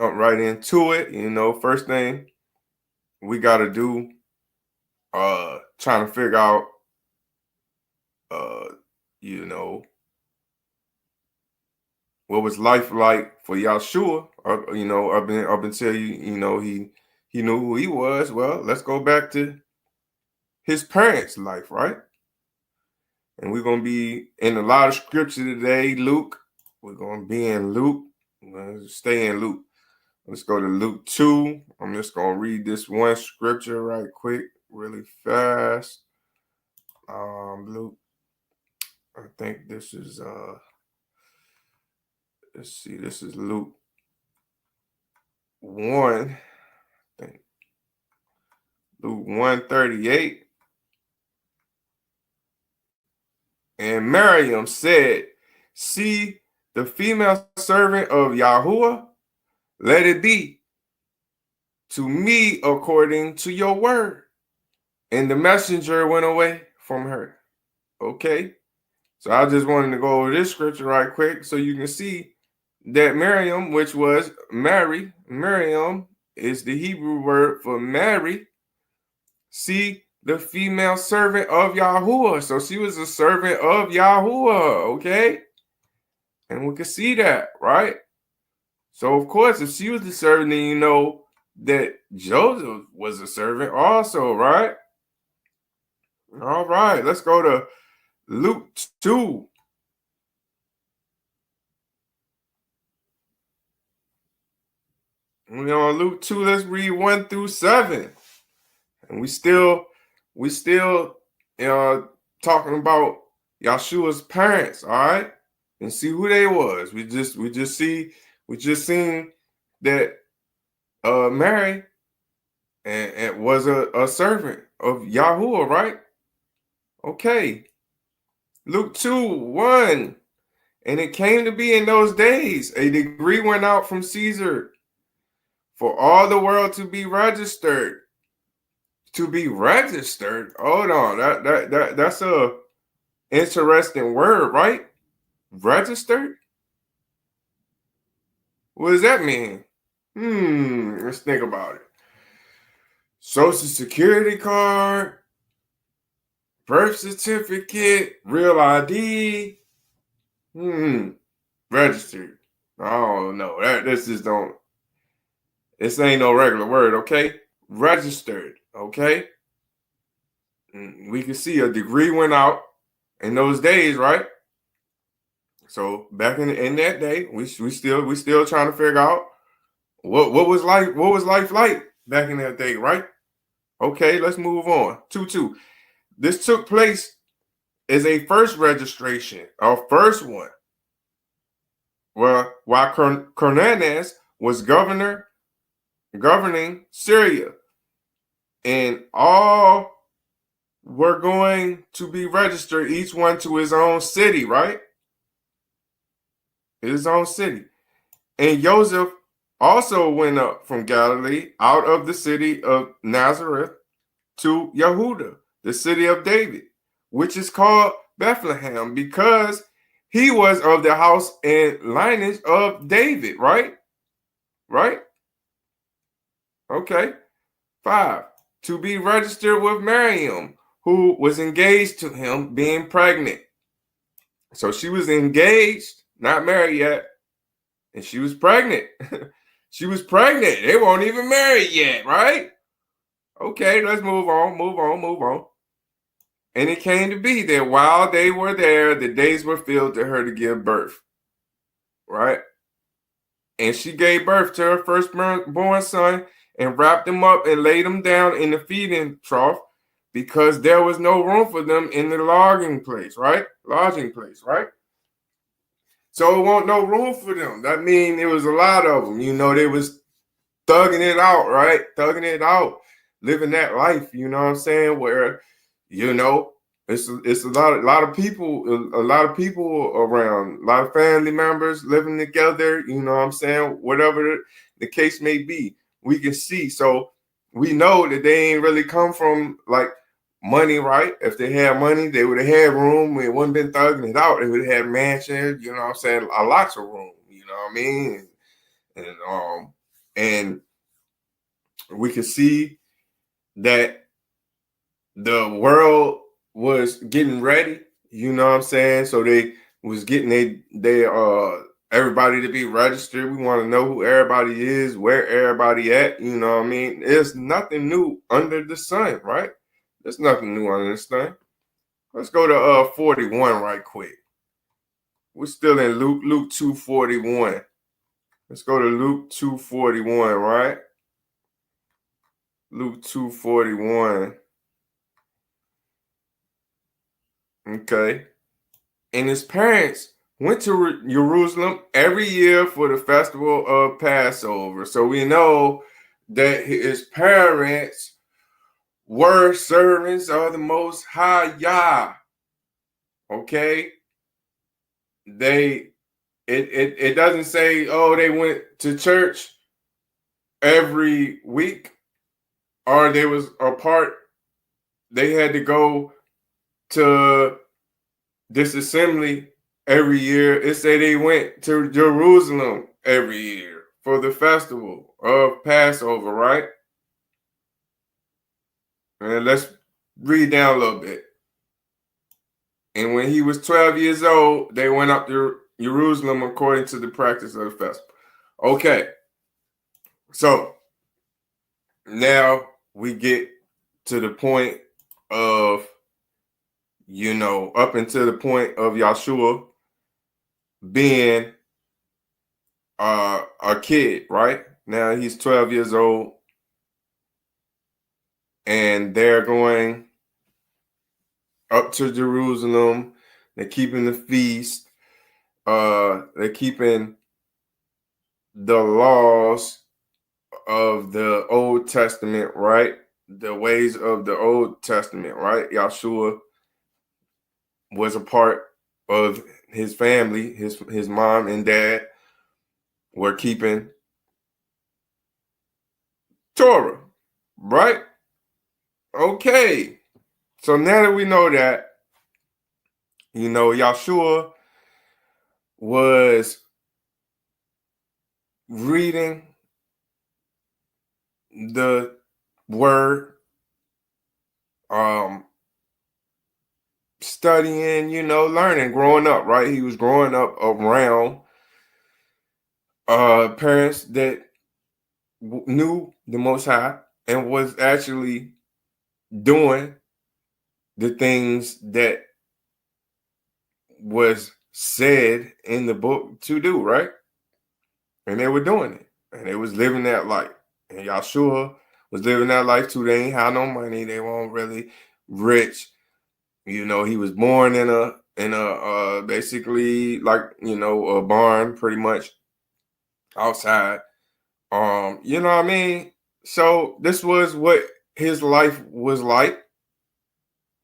jump right into it. First thing we got to do, trying to figure out, uh, you know, what was life like for Yahshua. I've been telling you, he knew who he was. Well, let's go back to his parents' life, right? And we're gonna be in a lot of scripture today. Luke. We're gonna be in Luke. We're gonna stay in Luke. Let's go to Luke 2. I'm just gonna read this one scripture right quick, really fast. Luke. I think this is let's see, this is Luke 1. I think Luke 1:38. And Miriam said, "See the female servant of Yahuwah, let it be to me according to your word." And the messenger went away from her. Okay. So I just wanted to go over this scripture right quick so you can see that Miriam, which was Mary, Miriam is the Hebrew word for Mary. See, the female servant of Yahuwah. So she was a servant of Yahuwah, okay? And we can see that, right? So, of course, if she was the servant, then you know that Joseph was a servant also, right? All right, let's go to Luke 2. We're on Luke 2, let's read 1 through 7. And we still talking about Yahshua's parents, all right? And see who they was. We just seen that Mary and was a servant of Yahuwah, right? Okay. Luke 2:1. And it came to be in those days, a decree went out from Caesar for all the world to be registered. To be registered. Hold on. That's a interesting word, right? Registered? What does that mean? Let's think about it. Social security card, birth certificate, real ID. Registered. I don't know. This ain't no regular word, okay? Registered, okay? We can see a degree went out in those days, right? So back in that day, we still trying to figure out what was life like back in that day, right? Okay, let's move on. 2:2. This took place as a first registration, our first one. Well, while Cornelius was governing Syria, and all were going to be registered, each one to his own city, right? His own city. And Joseph also went up from Galilee out of the city of Nazareth to Yehuda, the city of David, which is called Bethlehem, because he was of the house and lineage of David, right? Right? Okay. 5. To be registered with Miriam, who was engaged to him, being pregnant. So she was engaged, not married yet, and she was pregnant. She was pregnant. They weren't even married yet, right? Okay, let's move on. And it came to be that while they were there, the days were filled to her to give birth, right? And she gave birth to her firstborn son and wrapped him up and laid him down in the feeding trough because there was no room for them in the lodging place, right? So it wasn't no room for them. That means there was a lot of them. They was thugging it out, right? Thugging it out, living that life. You know what I'm saying? Where, it's a lot of people around, a lot of family members living together. You know what I'm saying? Whatever the case may be, we can see. So we know that they ain't really come from like money, right? If they had money, they would have had room. It wouldn't been thugging it out. They would have had mansions. You know what I'm saying? Lots of room. You know what I mean? And And we could see that the world was getting ready, you know what I'm saying? So they was getting they everybody to be registered. We want to know who everybody is, where everybody at, you know what I mean? There's nothing new under the sun, right? There's nothing new under the sun. Let's go to 41 right quick. We're still in Luke 2:41. Let's go to Luke 2:41, right? Luke 2:41. Okay. And his parents went to Jerusalem every year for the festival of Passover. So we know that his parents were servants of the Most High Yah. Okay. It doesn't say, oh, they went to church every week, or they was a part, they had to go to this assembly every year. It said they went to Jerusalem every year for the festival of Passover, right? And let's read down a little bit. And when he was 12 years old, they went up to Jerusalem according to the practice of the festival. Okay, so now we get to the point of, up until the point of Yahshua being a kid, right? Now he's 12 years old, and they're going up to Jerusalem. They're keeping the feast. They're keeping the laws of the Old Testament, right? The ways of the Old Testament, right? Yahshua was a part of his family. His mom and dad were keeping Torah, right? Okay. So now that we know that, Yahshua was reading the word, studying, learning, growing up, right? He was growing up around parents that knew the Most High and was actually doing the things that was said in the book to do, right? And they were doing it, and they was living that life. And Yahshua was living that life too. They ain't had no money. They weren't really rich. He was born in a basically like a barn, pretty much outside. You know what I mean? So this was what his life was like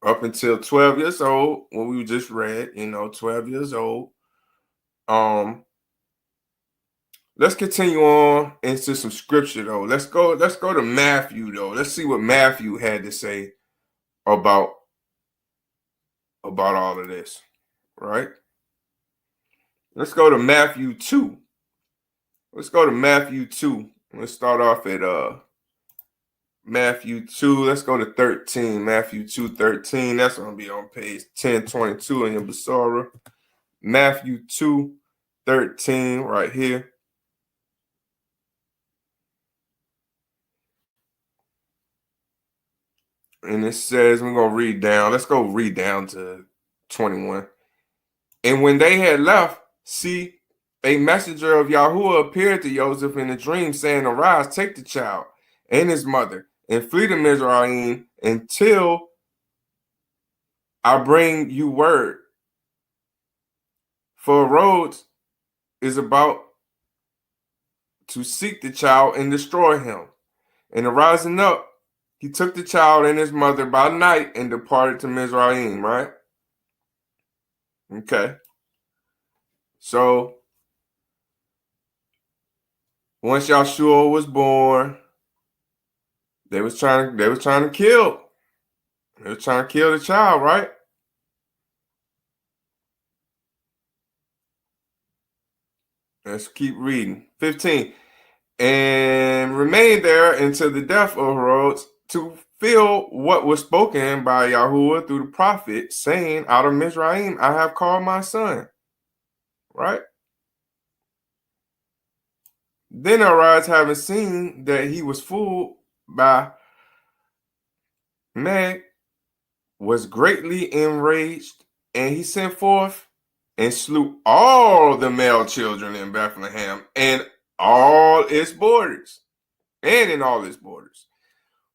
up until 12 years old, when we just read, 12 years old. Let's continue on into some scripture though. Let's go to Matthew though. Let's see what Matthew had to say about all of this, right? Let's go to Matthew 2. Let's go to Matthew 2. Let's start off at Matthew 2. Let's go to 13. Matthew 2:13. That's going to be on page 1022 in your Basara. Matthew 2:13 right here. And it says, we're going to read down. Let's go read down to 21. And when they had left, see, a messenger of Yahuwah appeared to Joseph in a dream, saying, arise, take the child and his mother, and flee to Mizraim until I bring you word. For Rhodes is about to seek the child and destroy him. And arising up, he took the child and his mother by night and departed to Mizraim, right? Okay. So once Yahshua was born, they was trying to kill. They was trying to kill the child, right? Let's keep reading. 15. And and remained there until the death of Herod, to fulfill what was spoken by Yahshua through the prophet, saying, out of Mizraim I have called my son. Right? Then Herod, having seen that he was fooled by Meg, was greatly enraged, and he sent forth and slew all the male children in Bethlehem and all its borders, and in all its borders,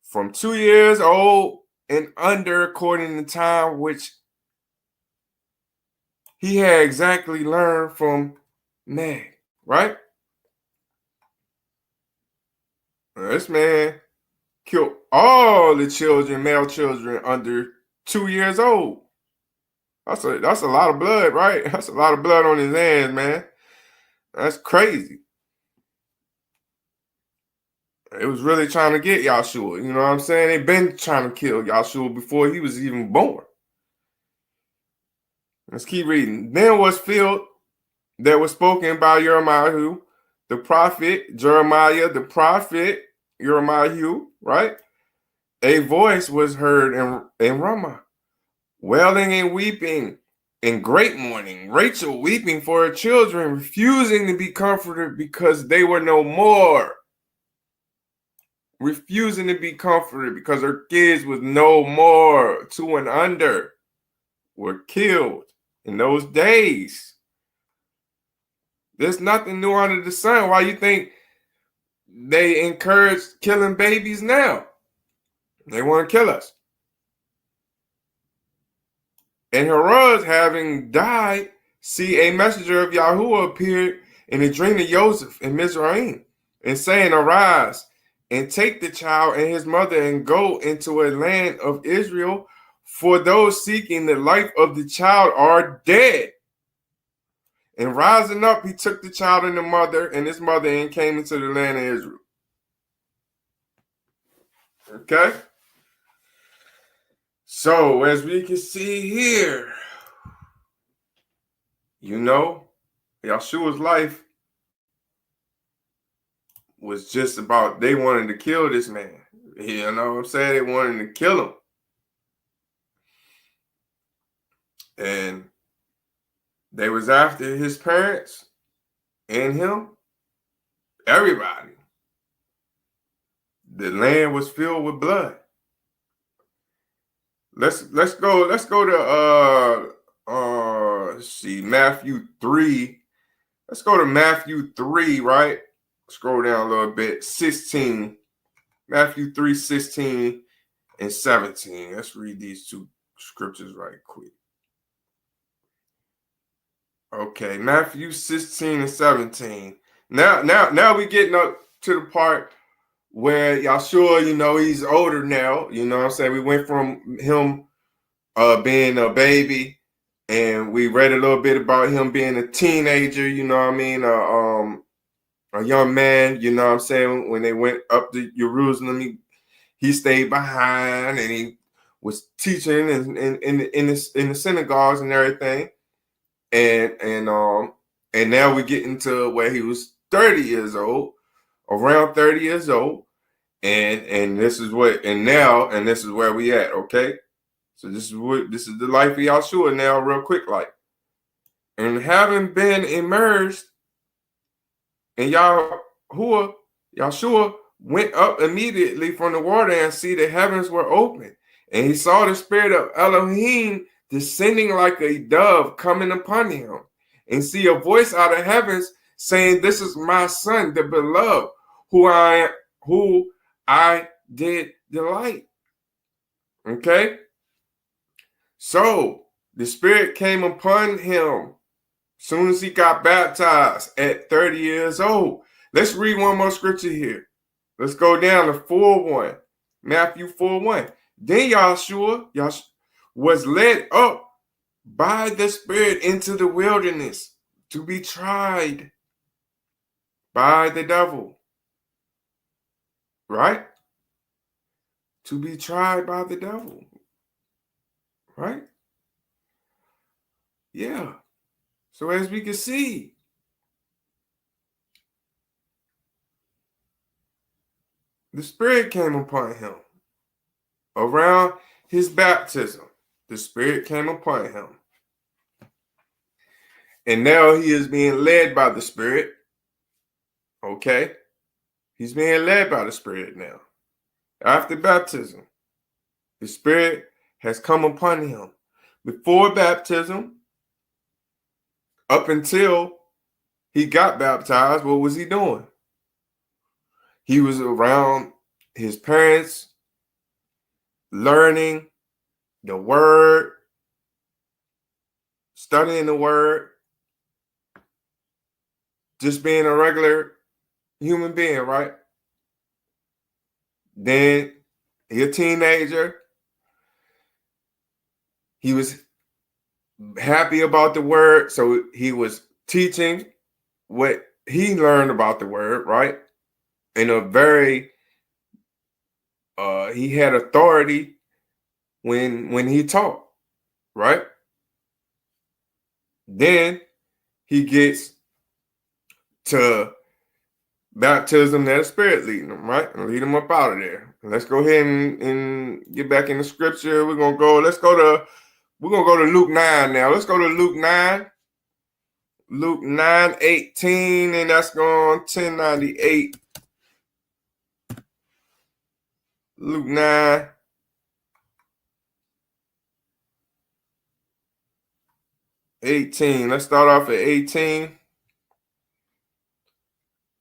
from 2 years old and under, according to time which he had exactly learned from Meg. Right? This man killed all the children, male children under 2 years old. That's a lot of blood, right? That's a lot of blood on his hands, man. That's crazy. It was really trying to get Yahshua. You know what I'm saying? They've been trying to kill Yahshua before he was even born. Let's keep reading. Then was filled that was spoken by Jeremiah, the prophet, Jeremiah, the prophet, Jeremiah, right? A voice was heard in Ramah, wailing and weeping, in great mourning, Rachel weeping for her children, refusing to be comforted because they were no more. Refusing to be comforted because her kids was no more, 2 and under, were killed in those days. There's nothing new under the sun. Why you think they encourage killing babies now? They want to kill us. And Herod, having died, see, a messenger of Yahshua appeared in a dream to Joseph in Mizraim, and saying, arise and take the child and his mother and go into a land of Israel, for those seeking the life of the child are dead. And rising up, he took the child and the mother and his mother and came into the land of Israel. Okay? So, as we can see here, you know, Yahshua's life was just about, they wanted to kill this man. You know what I'm saying? They wanted to kill him. And they was after his parents and him, everybody. The land was filled with blood. Let's go to let's see, Matthew 3. Let's go to Matthew 3, right? Scroll down a little bit. 16. Matthew 3, 16 and 17. Let's read these two scriptures right quick. Okay, Matthew 16 and 17. Now we getting up to the part where Yahshua, you know, he's older now. You know what I'm saying? We went from him being a baby, and we read a little bit about him being a teenager, you know what I mean? A young man, you know what I'm saying? When they went up to Jerusalem, he stayed behind, and he was teaching in the synagogues and everything. And now we get into where he was 30 years old, around 30 years old, and this is where we at, okay? So this is the life of Yahshua now, real quick, like. And having been immersed in Yahshua went up immediately from the water, and see the heavens were open. And he saw the spirit of Elohim descending like a dove coming upon him. And see a voice out of heavens saying, this is my son, the beloved, who I did delight. Okay? So the spirit came upon him soon as he got baptized at 30 years old. Let's read one more scripture here. Let's go down to 4:1. Matthew 4:1. Then Yahshua was led up by the Spirit into the wilderness to be tried by the devil. Right? To be tried by the devil. Right? Yeah. So as we can see, the Spirit came upon him. Around his baptism, the Spirit came upon him. And now he is being led by the Spirit. Okay? He's being led by the Spirit now. After baptism, the Spirit has come upon him. Before baptism, up until he got baptized, what was he doing? He was around his parents, learning the word, studying the word, just being a regular human being, right? Then he's a teenager. He was happy about the word, so he was teaching what he learned about the word, right? In a very, he had authority when he taught, right? Then he gets to baptism that the Spirit leading him, right? And lead him up out of there. Let's go ahead and get back in the scripture. We're gonna go to Luke 9 now. Let's go to Luke 9. Luke 9:18, and that's going 1098. Luke 9:18. Let's start off at 18.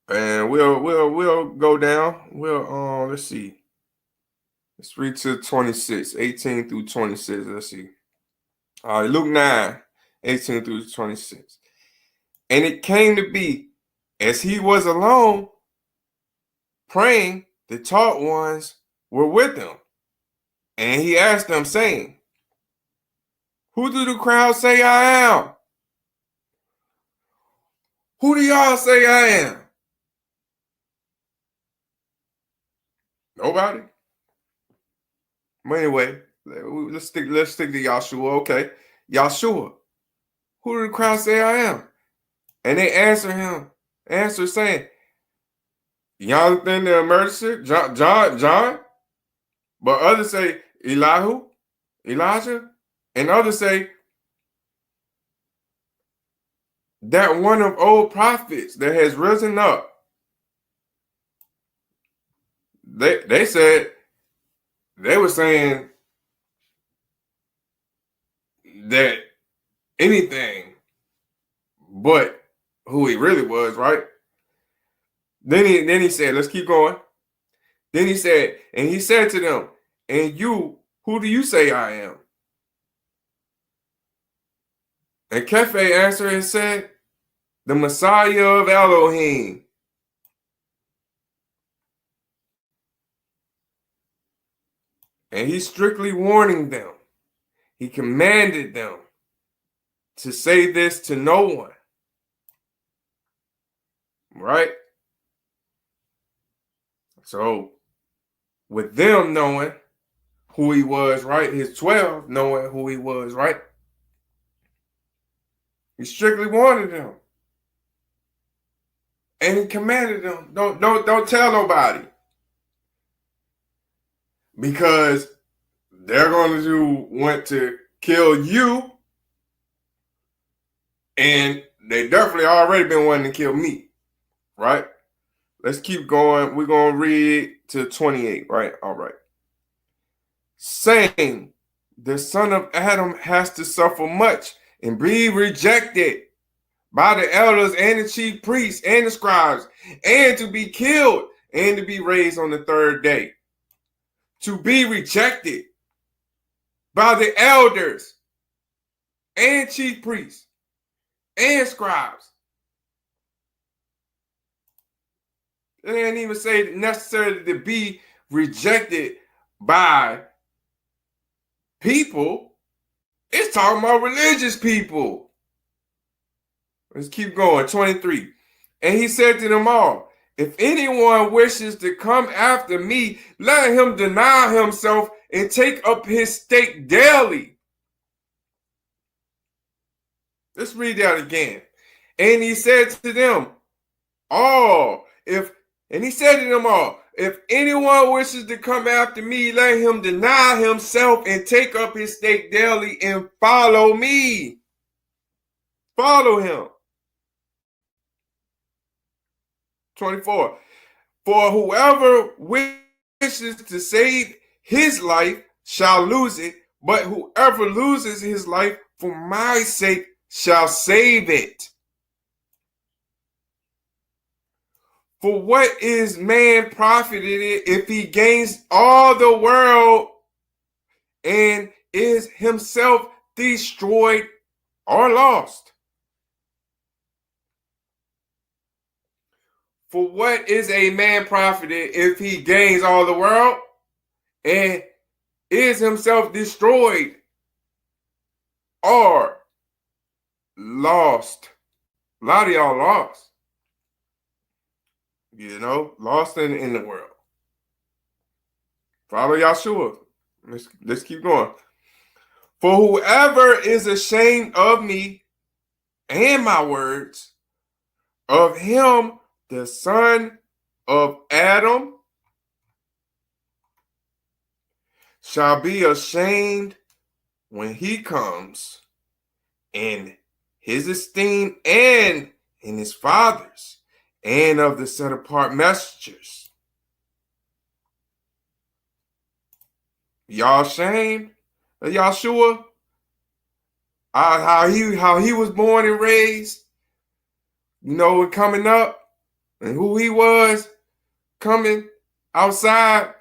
And we'll go down. Let's see. Let's read to 26, 18 through 26. Let's see. All right, Luke 9:18 through 26. And it came to be, as he was alone, praying, the taught ones were with him. And he asked them, saying, who do the crowd say I am? Who do y'all say I am? Nobody. But anyway, let's stick to Yahshua. Okay. Yahshua. Who do the crowd say I am? And they answer saying, Jonathan the Emergency, John. But others say Elijah. And others say that one of old prophets that has risen up. They were saying that anything but who he really was, right? Then he said, let's keep going. Then he said, and he said to them, and you, who do you say I am? And Kepha answered and said, the Messiah of Elohim. And he's strictly warning them. He commanded them to say this to no one. Right? So, with them knowing who he was, right? His 12 knowing who he was, right? He strictly warned them. And he commanded them, don't tell nobody. Because they're going to want to kill you. And they definitely already been wanting to kill me. Right? Let's keep going. We're going to read to 28, right? All right. Saying, the son of Adam has to suffer much and be rejected by the elders and the chief priests and the scribes, and to be killed and to be raised on the third day. To be rejected by the elders and chief priests and scribes. It didn't even say necessarily to be rejected by people. It's talking about religious people. Let's keep going. 23. And he said to them all, if anyone wishes to come after me, let him deny himself and take up his stake daily. Let's read that again. And he said to them all, if if anyone wishes to come after me, let him deny himself and take up his stake daily and follow me. Follow him. 24. For whoever wishes to save his life shall lose it, but whoever loses his life for my sake shall save it. For what is man profited if he gains all the world and is himself destroyed or lost? For what is a man profited if he gains all the world and is himself destroyed or lost? A lot of y'all lost. Lost in the world. Follow Yahshua. Let's keep going. For whoever is ashamed of me and my words, of him the son of Adam shall be ashamed when he comes in his esteem and in his father's and of the set apart messengers. Y'all ashamed of Yahshua? How he was born and raised, and coming up, and who he was coming outside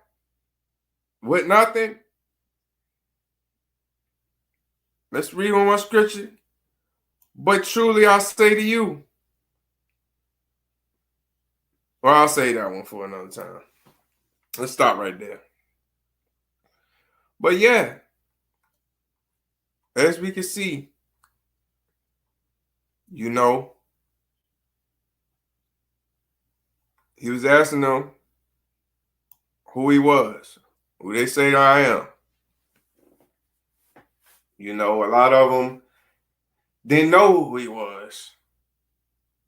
with nothing. Let's read one more scripture. But truly I say to you, or I'll say that one for another time. Let's stop right there. But yeah, as we can see, he was asking them who he was, who they say I am. A lot of them didn't know who he was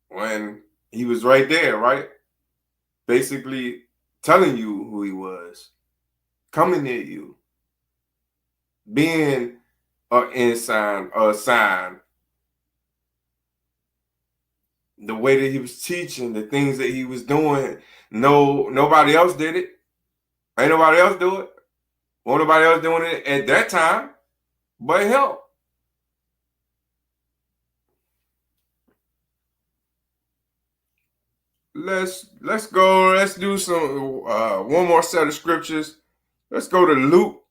when he was right there, right? Basically telling you who he was, coming near you, being a sign, the way that he was teaching, the things that he was doing. Nobody else did it. Ain't nobody else do it. Won't nobody else doing it at that time but him. Let's go. Let's do some one more set of scriptures. Let's go to Luke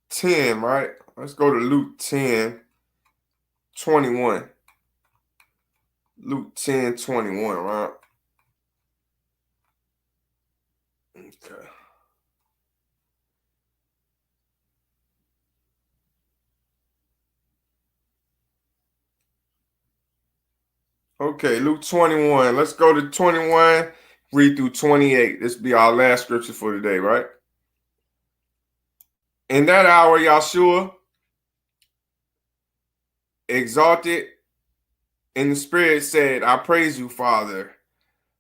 10, right? Let's go to Luke 10:21. Luke 10:21, right? Okay. Okay, Luke 21. Let's go to 21, read through 28. This will be our last scripture for today, right? In that hour, Yahshua, exalted in the spirit, said, I praise you, Father,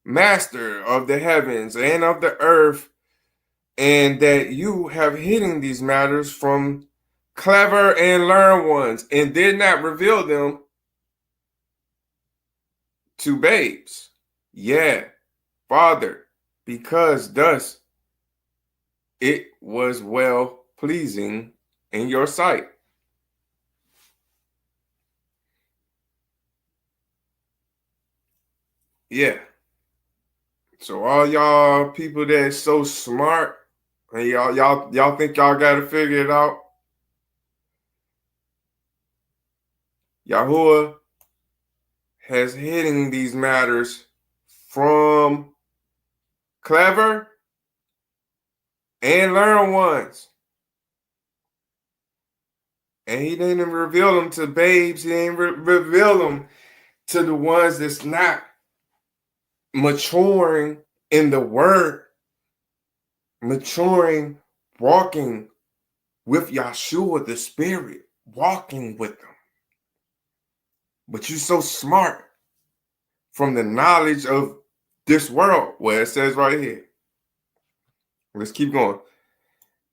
Master of the heavens and of the earth, and that you have hidden these matters from clever and learned ones and did not reveal them to babes. Yeah, Father, because thus it was well pleasing in your sight. Yeah. So all y'all people that's so smart and y'all think y'all got to figure it out. Yahuwah has hidden these matters from clever and learned ones. And he didn't reveal them to babes. He didn't reveal them to the ones that's not maturing in the word, maturing, walking with Yahshua, the Spirit, walking with them. But you're so smart from the knowledge of this world. Well, it says right here. Let's keep going.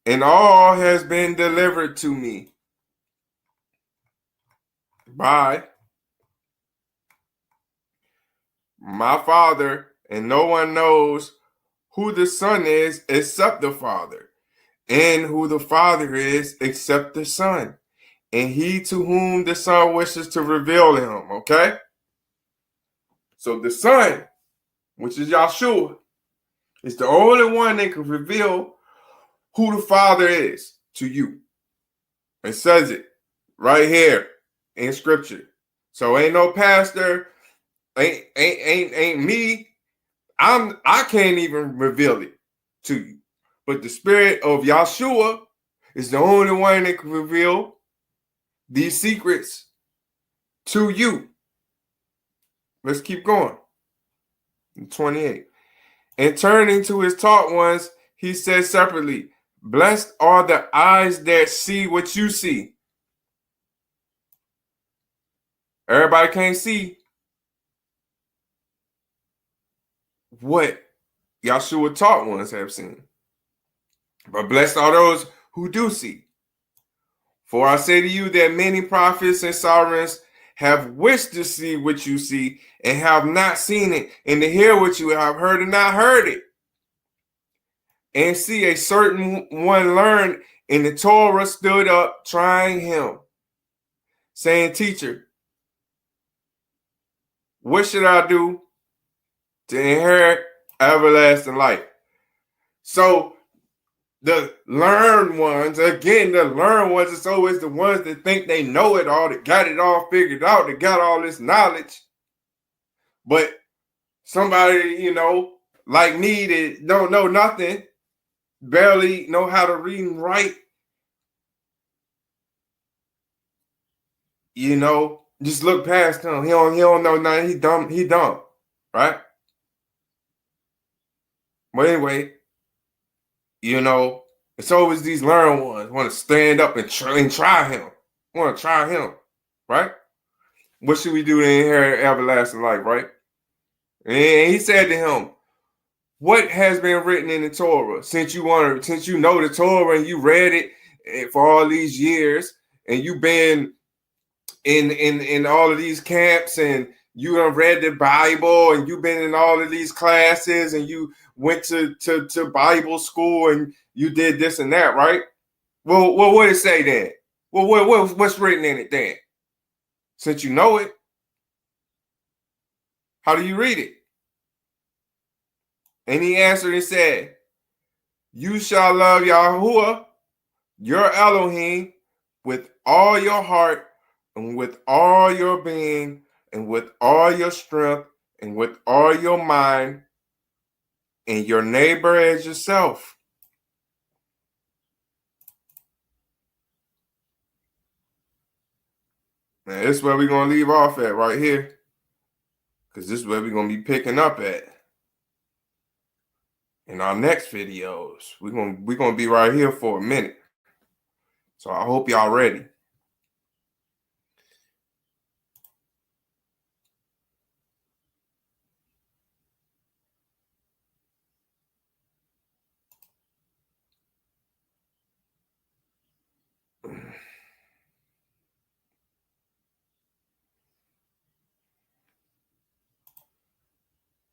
And all has been delivered to me by my Father, and no one knows who the Son is except the Father, and who the Father is except the Son, and he to whom the Son wishes to reveal him. Okay? So the Son, which is Yahshua, is the only one that can reveal who the Father is to you. It says it right here in Scripture. So ain't no pastor, ain't me. I can't even reveal it to you. But the Spirit of Yahshua is the only one that can reveal these secrets to you. Let's keep going. 28. And turning to his taught ones, he said separately, blessed are the eyes that see what you see. Everybody can't see what Yahshua taught ones have seen. But blessed are those who do see. For I say to you that many prophets and sovereigns have wished to see what you see and have not seen it, and to hear what you have heard and not heard it. And see, a certain one learned, and the Torah stood up trying him, saying, Teacher, what should I do to inherit everlasting life? So the learned ones, again, the learned ones is always the ones that think they know it all, that got it all figured out, that got all this knowledge. But somebody, like me that don't know nothing, barely know how to read and write, just look past him. He don't know nothing. He dumb, right? But anyway, it's always these learned ones want to stand up and try him. Want to try him, right? What should we do to inherit everlasting life, right? And he said to him, what has been written in the Torah? Since you know the Torah and you read it for all these years, and you've been in all of these camps, and you have read the Bible, and you've been in all of these classes, and you went to Bible school, and you did this and that, right? Well, what did it say then? Well, what's written in it then? Since you know it, how do you read it? And he answered and said, you shall love Yahuwah, your Elohim, with all your heart, and with all your being, and with all your strength, and with all your mind, and your neighbor as yourself. Now, this is where we're going to leave off at right here, because this is where we're going to be picking up at in our next videos. We're going to be right here for a minute. So I hope y'all ready.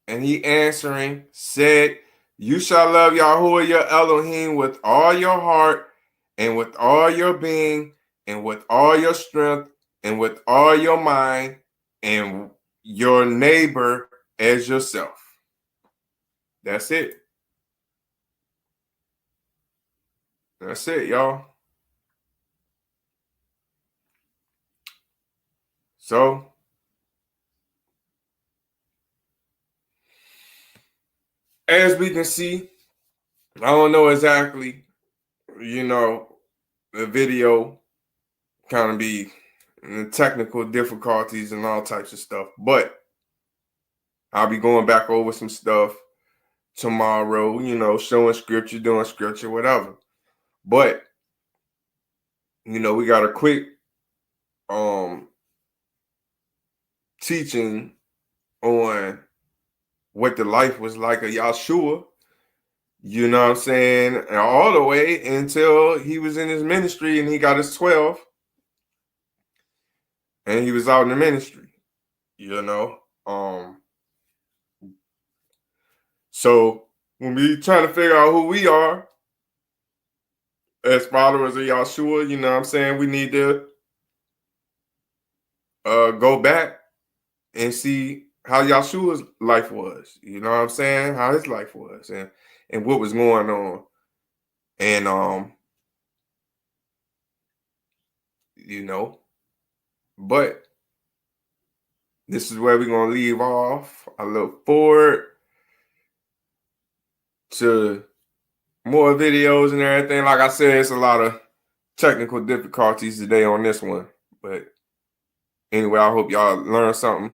And he answering said, you shall love Yahuwah your Elohim with all your heart, and with all your being, and with all your strength, and with all your mind, and your neighbor as yourself. That's it. That's it, y'all. So, as we can see, I don't know exactly, the video kind of be technical difficulties and all types of stuff, but I'll be going back over some stuff tomorrow, showing scripture, doing scripture, whatever. But, we got a quick teaching on what the life was like of Yahshua, you know what I'm saying, and all the way until he was in his ministry and he got his 12 and he was out in the ministry, you know. So when we trying to figure out who we are as followers of Yahshua, you know what I'm saying, we need to go back and see how Yahshua's life was, you know what I'm saying, how his life was and what was going on. And you know, but this is where we're gonna leave off. I look forward to more videos and everything. Like I said, it's a lot of technical difficulties today on this one. But anyway, I hope y'all learned something.